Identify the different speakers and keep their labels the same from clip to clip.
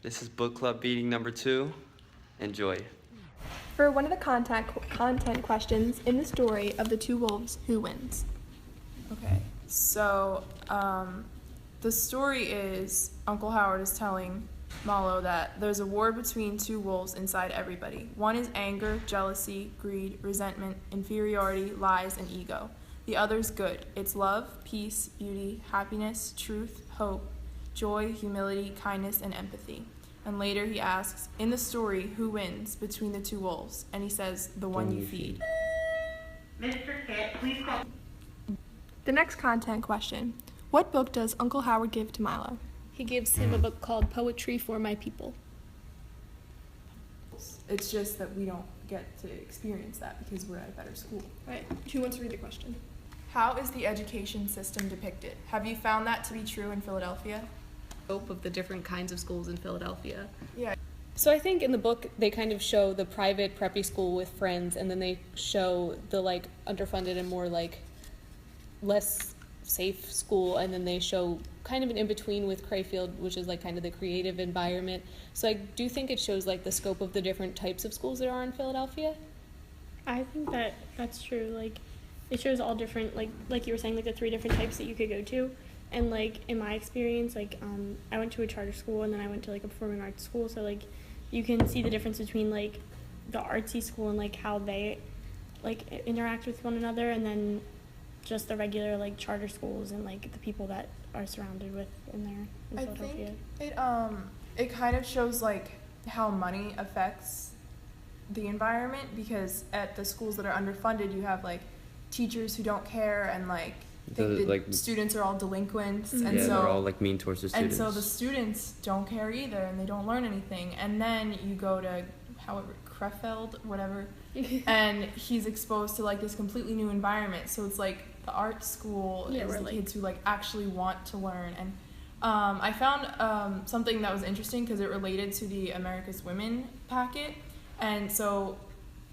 Speaker 1: This is book club meeting number 2. Enjoy.
Speaker 2: For one of the content questions in the story of the two wolves, who wins?
Speaker 3: Okay, so the story is Uncle Howard is telling Mallow that there's a war between two wolves inside everybody. One is anger, jealousy, greed, resentment, inferiority, lies, and ego. The other's good. It's love, peace, beauty, happiness, truth, hope, joy, humility, kindness, and empathy. And later he asks, in the story, who wins between the two wolves? And he says, the one you feed.
Speaker 4: Mr. Kit, please call.
Speaker 2: The next content question. What book does Uncle Howard give to Milo?
Speaker 5: He gives him a book called Poetry for My People.
Speaker 3: It's just that we don't get to experience that because we're at a better school.
Speaker 2: Right. Who wants to read the question?
Speaker 3: How is the education system depicted? Have you found that to be true in Philadelphia?
Speaker 5: Scope of the different kinds of schools in Philadelphia.
Speaker 3: Yeah.
Speaker 5: So I think in the book they kind of show the private preppy school with friends, and then they show the like underfunded and more like less safe school, and then they show kind of an in-between with Crayfield, which is like kind of the creative environment. So I do think it shows like the scope of the different types of schools there are in Philadelphia.
Speaker 6: I think that that's true. Like, it shows all different, like you were saying, like the 3 different types that you could go to. And like in my experience, like I went to a charter school and then I went to like a performing arts school. So like you can see the difference between like the artsy school and like how they like interact with one another, and then just the regular like charter schools and like the people that are surrounded with in there in
Speaker 3: I
Speaker 6: Philadelphia.
Speaker 3: think it kind of shows like how money affects the environment, because at the schools that are underfunded you have like teachers who don't care and like think that
Speaker 1: like
Speaker 3: students are all delinquents,
Speaker 2: Mhm.
Speaker 3: and
Speaker 1: yeah,
Speaker 3: so
Speaker 1: they're all like mean towards the
Speaker 3: and
Speaker 1: students.
Speaker 3: so the students don't care either and they don't learn anything. And then you go to however Crefeld, whatever, and he's exposed to like this completely new environment. So it's like the art school
Speaker 6: Yeah,
Speaker 3: is
Speaker 6: we're
Speaker 3: the
Speaker 6: like-
Speaker 3: kids who like actually want to learn. And I found something that was interesting because it related to the America's Women packet. And so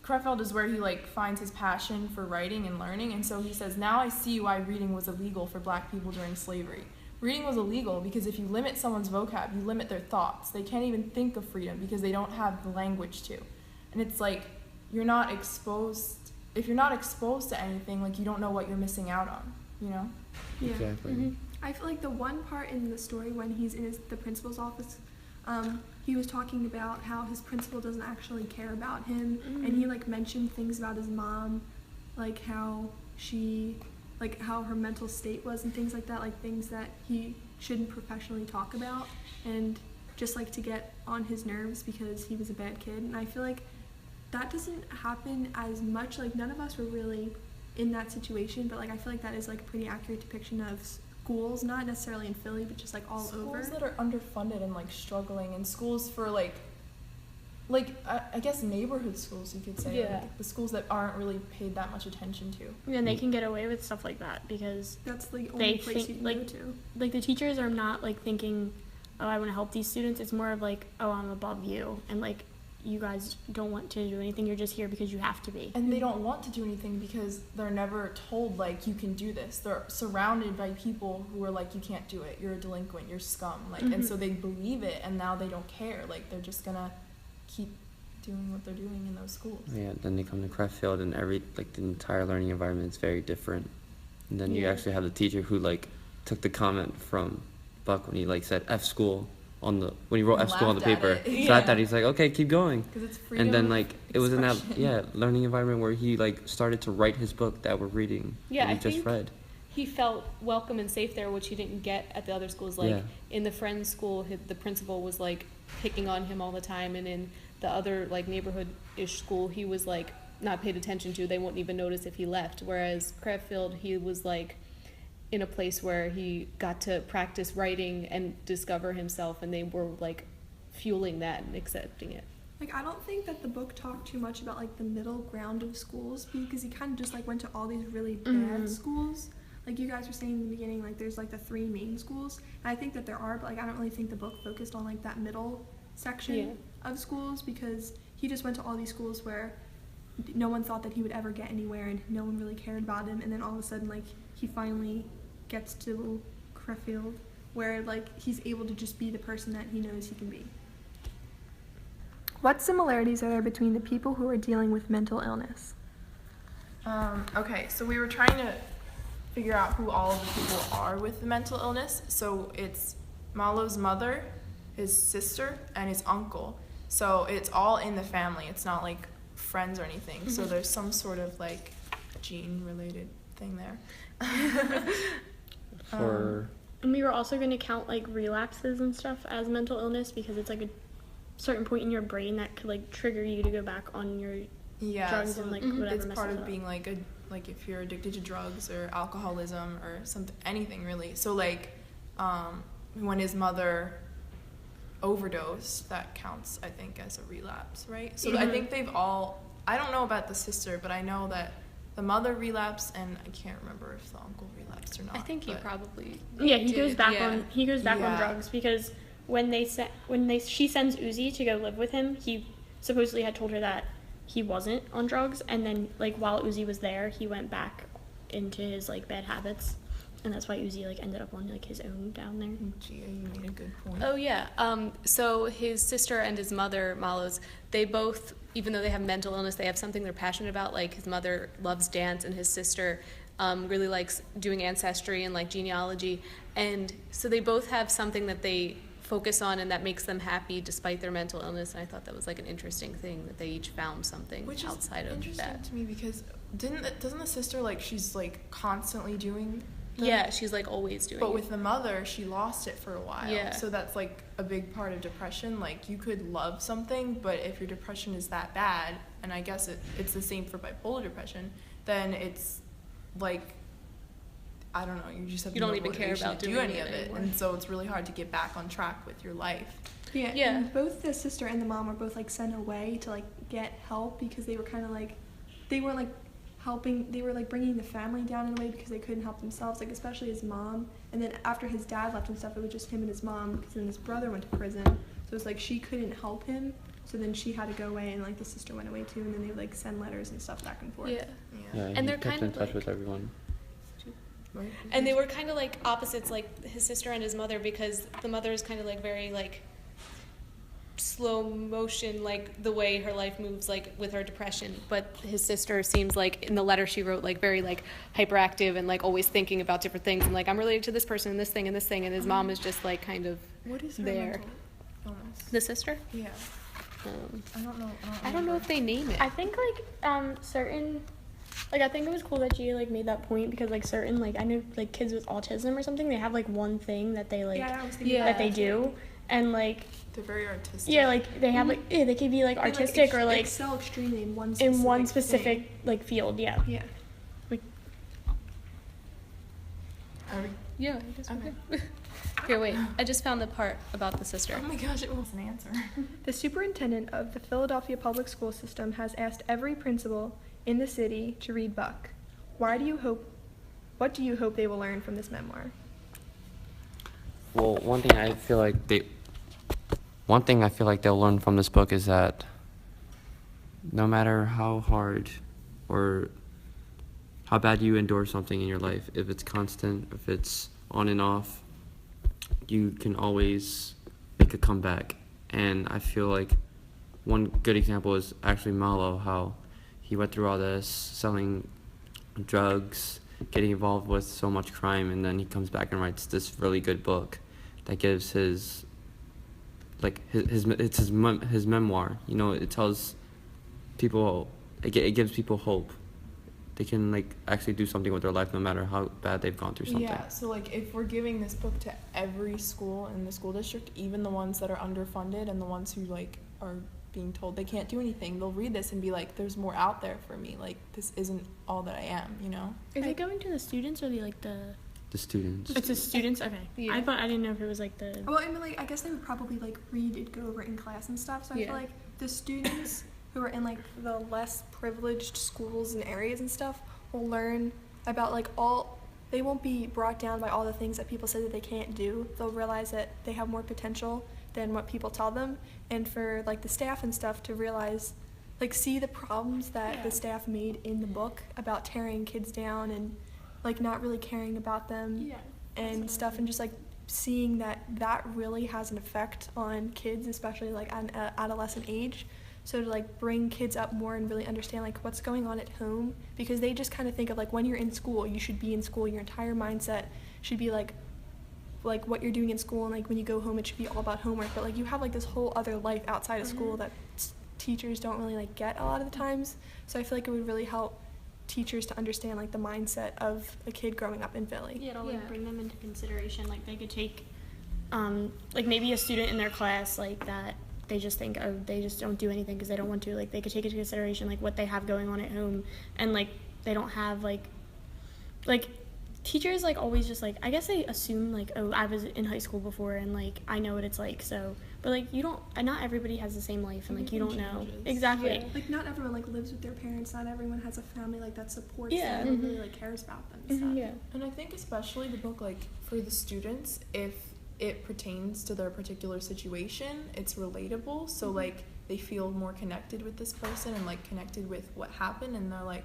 Speaker 3: Crefeld is where he like finds his passion for writing and learning. And so he says, now I see why reading was illegal for black people during slavery. Reading was illegal because if you limit someone's vocab, you limit their thoughts. They can't even think of freedom because they don't have the language to. And it's like, you're not exposed, if you're not exposed to anything, like you don't know what you're missing out on, you know?
Speaker 2: Yeah.
Speaker 1: Exactly.
Speaker 6: Mm-hmm.
Speaker 2: I feel like the one part in the story when he's in the principal's office, he was talking about how his principal doesn't actually care about him, and he like mentioned things about his mom, like how how her mental state was and things like that, like things that he shouldn't professionally talk about, and just like to get on his nerves because he was a bad kid. And I feel like that doesn't happen as much. Like none of us were really in that situation, but like I feel like that is like a pretty accurate depiction of schools, not necessarily in Philly, but just like all
Speaker 3: Schools
Speaker 2: over.
Speaker 3: that are underfunded and like struggling, and schools for like I guess neighborhood schools, you could say.
Speaker 5: Yeah.
Speaker 3: Like the schools that aren't really paid that much attention to.
Speaker 6: And they can get away with stuff like that because
Speaker 2: That's the only
Speaker 6: They
Speaker 2: place
Speaker 6: think,
Speaker 2: you can
Speaker 6: like-
Speaker 2: go to.
Speaker 6: like the teachers are not like thinking, oh, I want to help these students. It's more of like, oh, I'm above you, and like you guys don't want to do anything. You're just here because you have to be.
Speaker 3: And they don't want to do anything because they're never told like you can do this. They're surrounded by people who are like, you can't do it, you're a delinquent, you're scum, like and so they believe it, and now they don't care, like they're just gonna keep doing what they're doing in those schools.
Speaker 1: Yeah, then they come to Crefeld and the entire learning environment is very different. And then you
Speaker 6: Yeah.
Speaker 1: actually have the teacher who like took the comment from Buck when he like said F school when he wrote F school on the
Speaker 3: Laughed at
Speaker 1: paper.
Speaker 3: it.
Speaker 1: So I thought
Speaker 3: Yeah.
Speaker 1: he's like, okay, keep going.
Speaker 3: Because it's freedom
Speaker 1: And then
Speaker 3: of
Speaker 1: like it was in that
Speaker 3: expression.
Speaker 1: learning environment where he like started to write his book that we're reading.
Speaker 5: Yeah,
Speaker 1: that he
Speaker 5: I
Speaker 1: just
Speaker 5: think
Speaker 1: read.
Speaker 5: he felt welcome and safe there, which he didn't get at the other schools. Like
Speaker 1: Yeah.
Speaker 5: in the Friends school, the principal was like picking on him all the time, and in the other like neighborhood-ish school, he was like not paid attention to. They wouldn't even notice if he left. Whereas Crefeld, he was like in a place where he got to practice writing and discover himself, and they were like fueling that and accepting it.
Speaker 2: Like I don't think that the book talked too much about like the middle ground of schools, because he kind of just like went to all these really bad schools. Like you guys were saying in the beginning, like there's like the 3 main schools, and I think that there are, but like I don't really think the book focused on like that middle section of schools, because he just went to all these schools where no one thought that he would ever get anywhere and no one really cared about him, and then all of a sudden like he finally gets to Crefeld where like he's able to just be the person that he knows he can be. What similarities are there between the people who are dealing with mental illness?
Speaker 3: Okay, so we were trying to figure out who all of the people are with the mental illness. So it's Malo's mother, his sister, and his uncle. So it's all in the family. It's not like friends or anything. So there's some sort of like gene-related thing there.
Speaker 1: For
Speaker 6: And we were also going to count like relapses and stuff as mental illness because it's like a certain point in your brain that could like trigger you to go back on your drugs
Speaker 3: so
Speaker 6: and like whatever
Speaker 3: it's part
Speaker 6: messes
Speaker 3: of
Speaker 6: up.
Speaker 3: being like if you're addicted to drugs or alcoholism or something, anything really. So like when his mother overdosed, that counts, I think, as a relapse, right? So I think they've all, I don't know about the sister, but I know that the mother relapsed, and I can't remember if the uncle relapsed or not.
Speaker 5: I think he
Speaker 3: but-
Speaker 5: probably.
Speaker 6: Yeah, he goes
Speaker 5: did,
Speaker 6: back
Speaker 5: yeah.
Speaker 6: on
Speaker 3: Yeah.
Speaker 6: drugs because when she sends Uzi to go live with him, he supposedly had told her that he wasn't on drugs, and then like while Uzi was there, he went back into his like bad habits, and that's why Uzi like ended up on like his own down there.
Speaker 3: Gia, you made a good point.
Speaker 5: Oh yeah. So his sister and his mother, Malo's, they both, even though they have mental illness, they have something they're passionate about. Like his mother loves dance, and his sister really likes doing ancestry and like genealogy. And so they both have something that they focus on and that makes them happy despite their mental illness. And I thought that was like an interesting thing that they each found something
Speaker 3: Which
Speaker 5: outside
Speaker 3: is
Speaker 5: of
Speaker 3: interesting
Speaker 5: that.
Speaker 3: to me because doesn't the sister like she's like constantly doing the-
Speaker 5: Yeah, she's like always doing
Speaker 3: but
Speaker 5: it.
Speaker 3: with the mother she lost it for a while.
Speaker 5: Yeah.
Speaker 3: So that's like a big part of depression. Like you could love something, but if your depression is that bad, and I guess it's the same for bipolar depression, then it's like I don't know, you just have
Speaker 5: You don't
Speaker 3: no
Speaker 5: even care
Speaker 3: motivation
Speaker 5: about
Speaker 3: to do
Speaker 5: doing
Speaker 3: any
Speaker 5: it
Speaker 3: of it.
Speaker 5: anymore.
Speaker 3: And so it's really hard to get back on track with your life.
Speaker 2: Yeah,
Speaker 5: Yeah.
Speaker 2: and both the sister and the mom were both like sent away to like get help because they were kind of like, they weren't like helping, they were like bringing the family down in a way because they couldn't help themselves, like especially his mom. And then after his dad left and stuff, it was just him and his mom because then his brother went to prison. So it's like she couldn't help him, so then she had to go away, and like the sister went away too, and then they would like send letters and stuff back and forth.
Speaker 5: Yeah.
Speaker 1: yeah,
Speaker 5: And
Speaker 1: he
Speaker 5: they're
Speaker 1: kept
Speaker 5: kind
Speaker 1: in
Speaker 5: of
Speaker 1: touch
Speaker 5: like-
Speaker 1: with everyone.
Speaker 3: Right?
Speaker 5: And they were kind of like opposites, like his sister and his mother, because the mother is kind of like very like slow motion, like the way her life moves, like with her depression. But his sister seems like in the letter she wrote, like very like hyperactive and like always thinking about different things and like I'm related to this person and this thing and this thing. And his mom is just like kind of
Speaker 3: What is her
Speaker 5: there.
Speaker 3: mental illness?
Speaker 5: The sister.
Speaker 3: Yeah. I don't know.
Speaker 5: I don't know if they name it.
Speaker 6: I think like certain like I think it was cool that Gia like made that point because like certain like I know like kids with autism or something, they have like one thing that they like
Speaker 2: Yeah, I was thinking
Speaker 5: Yeah.
Speaker 6: that they do, and like
Speaker 3: They're very artistic.
Speaker 6: yeah, like they have like yeah, they could be like
Speaker 2: They, like,
Speaker 6: artistic or like
Speaker 2: excel extremely in one
Speaker 6: in
Speaker 2: specific
Speaker 6: one
Speaker 2: thing.
Speaker 6: specific like field. Yeah.
Speaker 2: Yeah.
Speaker 3: Are we-
Speaker 5: Yeah, I guess
Speaker 3: Okay.
Speaker 5: okay. Here, wait. I just found the part about the sister.
Speaker 3: Oh my gosh, it was an answer.
Speaker 2: The superintendent of the Philadelphia Public School System has asked every principal in the city to read Buck. What do you hope they will learn from this memoir?
Speaker 1: Well, one thing I feel like they'll learn from this book is that no matter how hard or how bad you endure something in your life, if it's constant, if it's on and off, you can always make a comeback. And I feel like one good example is actually Malo, how he went through all this, selling drugs, getting involved with so much crime, and then he comes back and writes this really good book that gives his memoir. You know, it tells people, it gives people hope. They can like actually do something with their life no matter how bad they've gone through something.
Speaker 3: Yeah, so like if we're giving this book to every school in the school district, even the ones that are underfunded and the ones who like are being told they can't do anything, they'll read this and be like, there's more out there for me. Like this isn't all that I am, you know?
Speaker 6: Is it going to the students or the
Speaker 1: students.
Speaker 6: It's the students. Okay.
Speaker 5: Yeah.
Speaker 6: I didn't know if it was like the.
Speaker 2: Well, I mean, like, I guess they would probably like read it, go over it in class and stuff. So I
Speaker 5: Yeah.
Speaker 2: feel like the students who are in like the less privileged schools and areas and stuff will learn about like they won't be brought down by all the things that people say that they can't do. They'll realize that they have more potential than what people tell them. And for like the staff and stuff to realize, like, see the problems that the staff made in the book about tearing kids down and like not really caring about them and stuff, and just like seeing that that really has an effect on kids, especially like at an adolescent age. So to like bring kids up more and really understand like what's going on at home, because they just kind of think of like when you're in school, you should be in school. Your entire mindset should be like what you're doing in school, and like when you go home, it should be all about homework. But like you have like this whole other life outside of school that teachers don't really like get a lot of the times. So I feel like it would really help teachers to understand like the mindset of a kid growing up in Philly.
Speaker 6: Yeah, it'll
Speaker 5: Yeah.
Speaker 6: like bring them into consideration. Like they could take, like maybe a student in their class like that they just think, oh, they just don't do anything because they don't want to. Like they could take into consideration like what they have going on at home, and like they don't have like teachers like always just like, I guess they assume like, oh, I was in high school before and like I know what it's like. So, but like you don't, not everybody has the same life, and like you don't know exactly.
Speaker 5: Yeah.
Speaker 2: Like not everyone like lives with their parents. Not everyone has a family like that supports
Speaker 6: Yeah.
Speaker 2: them and really like cares about them and stuff.
Speaker 6: Yeah.
Speaker 3: And I think especially the book, like for the students, if it pertains to their particular situation, it's relatable. So like they feel more connected with this person and like connected with what happened, and they're like,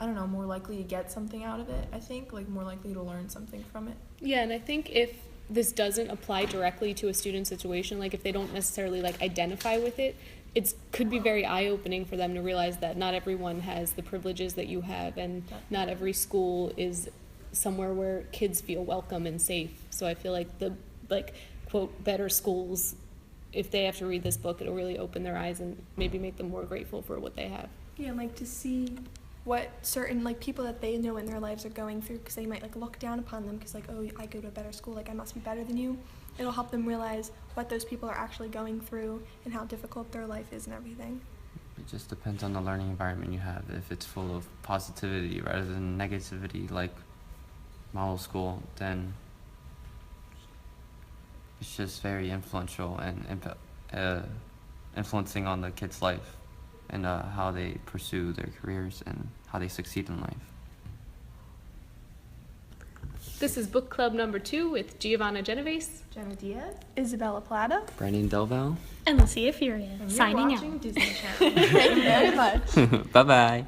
Speaker 3: I don't know, more likely to get something out of it. I think like more likely to learn something from it.
Speaker 5: Yeah, and I think if this doesn't apply directly to a student situation, like if they don't necessarily like identify with it, it could be very eye-opening for them to realize that not everyone has the privileges that you have, and not every school is somewhere where kids feel welcome and safe. So I feel like the quote better schools, if they have to read this book, it'll really open their eyes and maybe make them more grateful for what they have.
Speaker 2: Yeah, and like to see what certain like people that they know in their lives are going through, because they might like look down upon them because like, oh, I go to a better school, like I must be better than you. It'll help them realize what those people are actually going through and how difficult their life is and everything.
Speaker 1: It just depends on the learning environment you have. If it's full of positivity rather than negativity, like model school, then it's just very influential and influencing on the kid's life and how they pursue their careers and how they succeed in life.
Speaker 5: This is book club number 2 with Giovanna Genovese.
Speaker 3: Jenna Diaz.
Speaker 2: Isabella Plata.
Speaker 1: Brandon Delval.
Speaker 6: And Lucia Furia
Speaker 3: And
Speaker 6: signing
Speaker 3: we're
Speaker 6: out.
Speaker 3: watching Disney Channel.
Speaker 2: Thank you very much.
Speaker 1: Bye-bye.